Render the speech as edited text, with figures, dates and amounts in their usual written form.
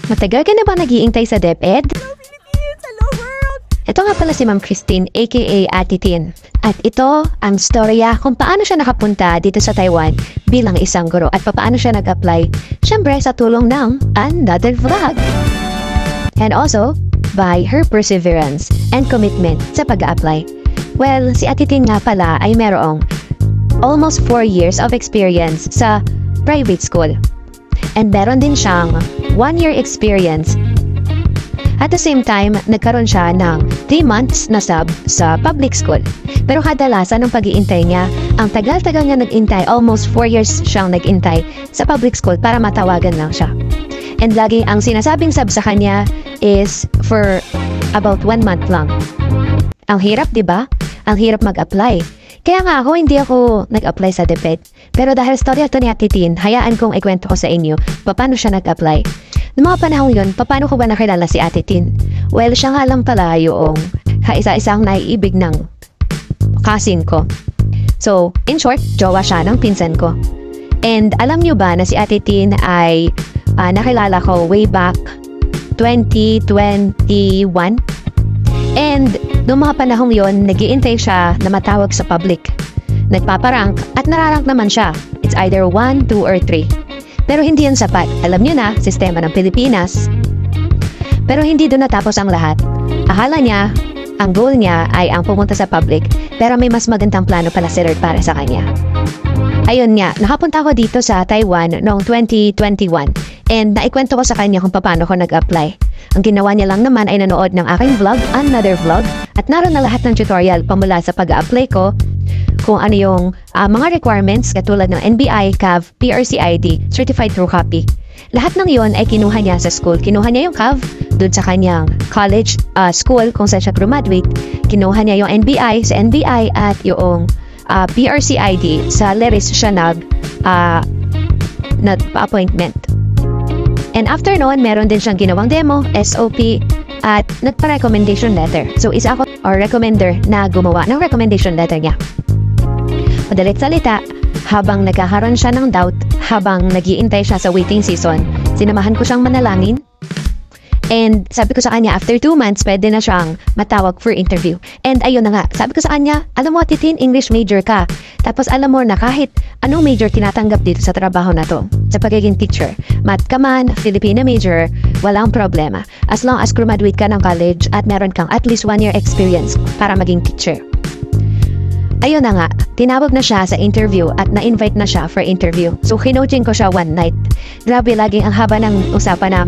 Matagal ka na ba nag-iintay sa DepEd? Hello Philippines! Hello world! Ito nga pala si Ma'am Christine aka Ate Tin. At ito ang storya kung paano siya nakapunta dito sa Taiwan bilang isang guro at paano siya nag-apply, syempre sa tulong ng Another Vlog. And also, by her perseverance and commitment sa pag-apply. Well, si Ate Tin nga pala ay merong almost 4 years of experience sa private school. And meron din siyang 1-year experience. At the same time, nagkaroon siya ng 3 months na sub sa public school. Pero kadalasan ng pag-iintay niya, ang tagal-tagal niya nag-intay, almost 4 years siyang nag-intay sa public school para matawagan lang siya. And lagi ang sinasabing sub sa kanya is for about 1 month lang. Ang hirap, di ba? Ang hirap mag-apply. Kaya nga ako, hindi ako nag-apply sa DepEd. Pero dahil storya ito ni Ate Tin, hayaan kong ikwento ko sa inyo paano siya nag-apply. Noong mga panahon yun, paano ko ba nakilala si Ate Tin? Well, siya nga lang pala yung kaisa-isang naiibig ng cousin ko. So, in short, jowa siya ng pinsan ko. And alam nyo ba na si Ate Tin ay nakilala ko way back 2021? And noong mga panahong yon, nag-iintay siya na matawag sa public. Nagpaparank at nararank naman siya. It's either 1, 2, or 3. Pero hindi yan sapat. Alam niyo na, sistema ng Pilipinas. Pero hindi doon natapos ang lahat. Akala niya, ang goal niya ay ang pumunta sa public, pero may mas magandang plano pala si Lord para sa kanya. Ayun nga, nakapunta ako dito sa Taiwan noong 2021 and naikwento ko sa kanya kung paano ko nag-apply. Ang ginawa niya lang naman ay nanood ng aking vlog, Another Vlog, at naroon na lahat ng tutorial pamula sa pag-apply ko, kung ano yung mga requirements katulad ng NBI, CAV, PRCID, Certified True Copy. Lahat ng yon ay kinuha niya sa school. Kinuha niya yung CAV doon sa kanyang college, school kung saan siya graduate. Kinuha niya yung NBI sa NBI at yung PRCID sa LERIS siya nagpa-appointment. And after noon, meron din siyang ginawang demo, SOP, at nagpa-recommendation letter. So, isa ako or recommender na gumawa ng recommendation letter niya. Madalit salita, habang nagkakaroon siya ng doubt, habang nag-iintay siya sa waiting season, sinamahan ko siyang manalangin. And sabi ko sa kanya, after 2 months, pwede na siyang matawag for interview. And ayun na nga, sabi ko sa kanya, alam mo Ate Tin, English major ka. Tapos alam mo na kahit anong major tinatanggap dito sa trabaho na to, sa pagiging teacher. Math ka man, Filipino major, walang problema. As long as graduate ka ng college at meron kang at least 1 year experience para maging teacher. Ayun na nga, tinawag na siya sa interview at na-invite na siya for interview. So, kinoaching ko siya one night. Grabe, laging ang haba ng usapan namin.